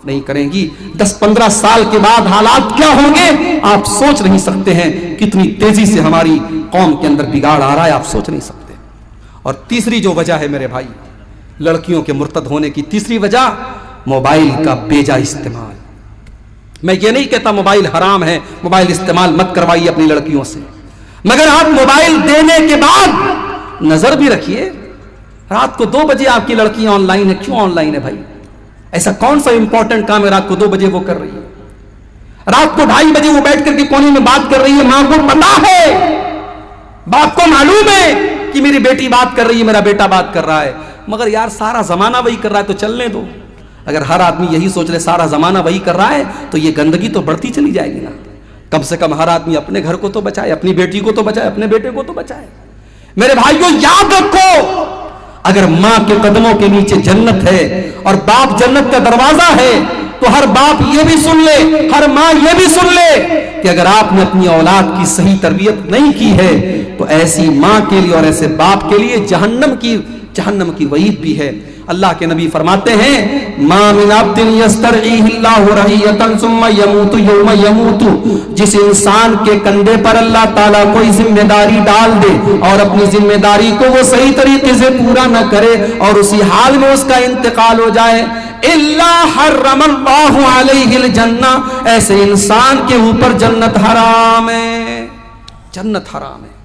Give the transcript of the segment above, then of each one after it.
نہیں کریں گی. 10-15 سال کے بعد حالات کیا ہوں گے آپ سوچ نہیں سکتے ہیں. کتنی تیزی سے ہماری قوم کے اندر بگاڑ آ رہا ہے آپ سوچ نہیں سکتے. اور تیسری جو وجہ ہے میرے بھائی لڑکیوں کے مرتد ہونے کی تیسری وجہ موبائل کا بیجا استعمال. میں یہ نہیں کہتا موبائل حرام ہے, موبائل استعمال مت کروائیے اپنی لڑکیوں سے, مگر آپ موبائل دینے کے بعد نظر بھی رکھیے. رات کو 2 بجے آپ کی لڑکیاں آن لائن ہے, کیوں آن لائن ہے بھائی؟ ایسا کون سا امپورٹنٹ کام ہے رات کو 2 بجے وہ کر رہی ہے؟ رات کو 2:30 بجے وہ بیٹھ کر کے کونے میں بات کر رہی ہے. ماں کو پتا ہے, باپ کو معلوم ہے کہ میری بیٹی بات کر رہی ہے, میرا بیٹا بات کر رہا ہے, مگر یار سارا زمانہ وہی کر رہا ہے تو چلنے دو. اگر ہر آدمی یہی سوچ لے سارا زمانہ وہی کر رہا ہے تو یہ گندگی تو بڑھتی چلی جائے گی نا. کم سے کم ہر آدمی اپنے گھر کو تو بچائے, اپنی بیٹی کو تو بچائے, اپنے بیٹے کو تو بچائے. میرے بھائیوں یاد رکھو, اگر ماں کے قدموں کے نیچے جنت ہے اور باپ جنت کا دروازہ ہے تو ہر باپ یہ بھی سن لے, ہر ماں یہ بھی سن لے کہ اگر آپ نے اپنی اولاد کی صحیح تربیت نہیں کی ہے تو ایسی ماں کے لیے اور ایسے باپ کے لیے جہنم کی وعید بھی ہے. اللہ کے نبی فرماتے ہیں ما من عبد یسترعیہ اللہ رعیۃ ثم یموت یوم یموت, جس انسان کے کندھے پر اللہ تعالیٰ کوئی ذمہ داری ڈال دے اور اپنی ذمہ داری کو وہ صحیح طریقے سے پورا نہ کرے اور اسی حال میں اس کا انتقال ہو جائے, الا حرم اللہ علیہ الجنہ, ایسے انسان کے اوپر جنت حرام ہے. جنت حرام ہے,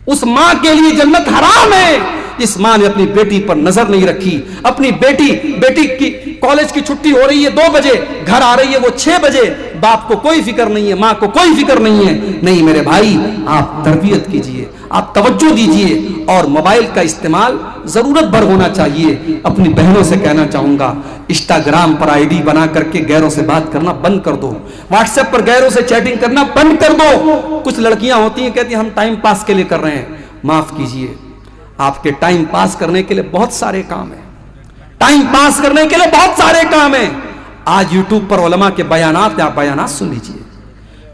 اس ماں کے لیے جنت حرام ہے جس ماں نے اپنی بیٹی پر نظر نہیں رکھی. اپنی بیٹی کی کالج کی چھٹی ہو رہی ہے 2 بجے, گھر آ رہی ہے وہ 6 بجے, باپ کو کوئی فکر نہیں ہے, ماں کو کوئی فکر نہیں ہے. نہیں میرے بھائی, آپ تربیت کیجئے, آپ توجہ دیجئے, اور موبائل کا استعمال ضرورت بھر ہونا چاہیے. اپنی بہنوں سے کہنا چاہوں گا انسٹاگرام پر آئی ڈی بنا کر کے غیروں سے بات کرنا بند کر دو, واٹس ایپ پر غیروں سے چیٹنگ کرنا بند کر دو. کچھ لڑکیاں ہوتی ہیں کہتی ہیں ہم ٹائم پاس کے لیے کر رہے ہیں. معاف کیجئے, آپ کے ٹائم پاس کرنے کے لیے بہت سارے کام ہیں, ٹائم پاس کرنے کے لیے بہت سارے کام ہیں. آج یوٹیوب پر علماء کے بیانات ہیں, آپ بیانات سن لیجئے,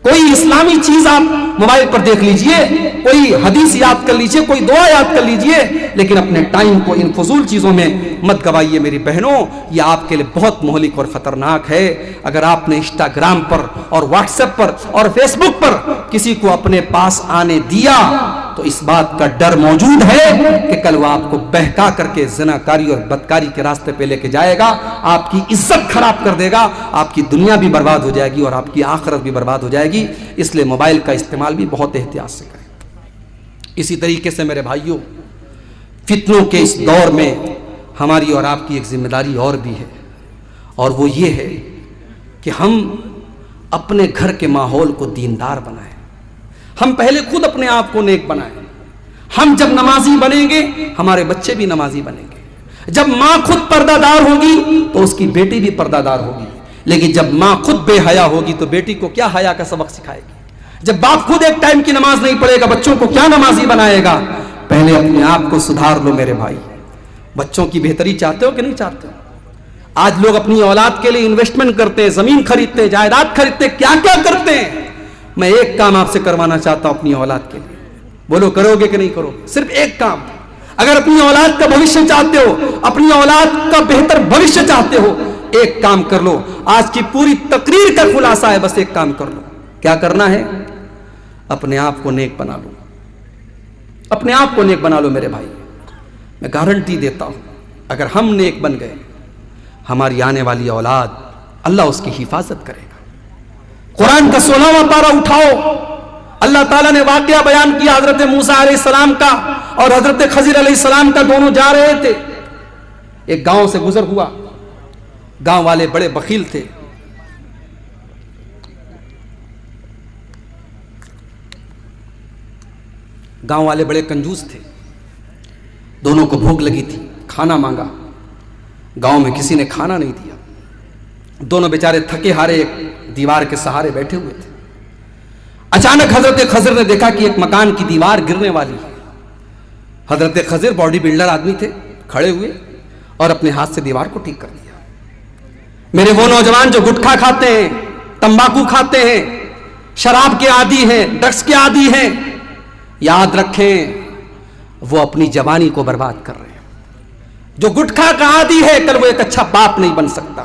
کوئی اسلامی چیز آپ موبائل پر دیکھ لیجئے, کوئی حدیث یاد کر لیجئے, کوئی دعا یاد کر لیجئے, لیکن اپنے ٹائم کو ان فضول چیزوں میں مت گوائیے میری بہنوں. یہ آپ کے لیے بہت مہلک اور خطرناک ہے. اگر آپ نے انسٹاگرام پر اور واٹس ایپ پر اور فیس بک پر کسی کو اپنے پاس آنے دیا تو اس بات کا ڈر موجود ہے کہ کل وہ آپ کو بہکا کر کے زناکاری اور بدکاری کے راستے پہ لے کے جائے گا, آپ کی عزت خراب کر دے گا, آپ کی دنیا بھی برباد ہو جائے گی اور آپ کی آخرت بھی برباد ہو جائے گی. اس لیے موبائل کا استعمال بھی بہت احتیاط سے کریں. اسی طریقے سے میرے بھائیوں فتنوں کے اس دور میں ہماری اور آپ کی ایک ذمہ داری اور بھی ہے, اور وہ یہ ہے کہ ہم اپنے گھر کے ماحول کو دیندار بنائیں. ہم پہلے خود اپنے آپ کو نیک بنائیں. ہم جب نمازی بنیں گے ہمارے بچے بھی نمازی بنیں گے. جب ماں خود پردہ دار ہوگی تو اس کی بیٹی بھی پردہ دار ہوگی, لیکن جب ماں خود بے حیا ہوگی تو بیٹی کو کیا حیا کا سبق سکھائے گی؟ جب باپ خود ایک ٹائم کی نماز نہیں پڑھے گا بچوں کو کیا نمازی بنائے گا؟ پہلے اپنے آپ کو سدھار لو میرے بھائی. بچوں کی بہتری چاہتے ہو کہ نہیں چاہتے ہو؟ آج لوگ اپنی اولاد کے لیے انویسٹمنٹ کرتے ہیں, زمین خریدتے ہیں, جائیداد خریدتے ہیں, کیا کیا کرتے ہیں. میں ایک کام آپ سے کروانا چاہتا ہوں اپنی اولاد کے لیے, بولو کرو گے کہ نہیں کرو؟ صرف ایک کام. اگر اپنی اولاد کا بھوشیہ چاہتے ہو, اپنی اولاد کا بہتر بھوشیہ چاہتے ہو, ایک کام کر لو. آج کی پوری تقریر کا خلاصہ ہے, بس ایک کام کر لو. کیا کرنا ہے؟ اپنے آپ کو نیک بنا لو, اپنے آپ کو نیک بنا لو میرے بھائی. میں گارنٹی دیتا ہوں اگر ہم نیک بن گئے ہماری آنے والی اولاد اللہ اس کی حفاظت کرے گا. قرآن کا 16واں پارہ اٹھاؤ, اللہ تعالیٰ نے واقعہ بیان کیا حضرت موسیٰ علیہ السلام کا اور حضرت خضر علیہ السلام کا. دونوں جا رہے تھے, ایک گاؤں سے گزر ہوا. گاؤں والے بڑے بخیل تھے, گاؤں والے بڑے کنجوس تھے. دونوں کو بھوک لگی تھی, کھانا مانگا, گاؤں میں کسی نے کھانا نہیں دیا. دونوں بیچارے تھکے ہارے ایک دیوار کے سہارے بیٹھے ہوئے تھے. اچانک حضرت خضر نے دیکھا کہ ایک مکان کی دیوار گرنے والی ہے. حضرت خضر باڈی بلڈر آدمی تھے, کھڑے ہوئے اور اپنے ہاتھ سے دیوار کو ٹھیک کر دیا. میرے وہ نوجوان جو گٹکھا کھاتے ہیں, تمباکو کھاتے ہیں, شراب کے عادی ہیں, ڈرگس کے عادی ہیں, یاد رکھیں وہ اپنی جوانی کو برباد کر رہے ہیں. جو گٹکھا کا عادی ہے کل وہ ایک اچھا باپ نہیں بن سکتا.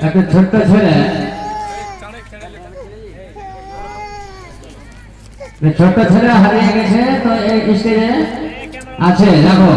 একটা ছোট্ট ছেলে হারিয়ে গেছে, তো এই স্টেজে আছে, দেখো।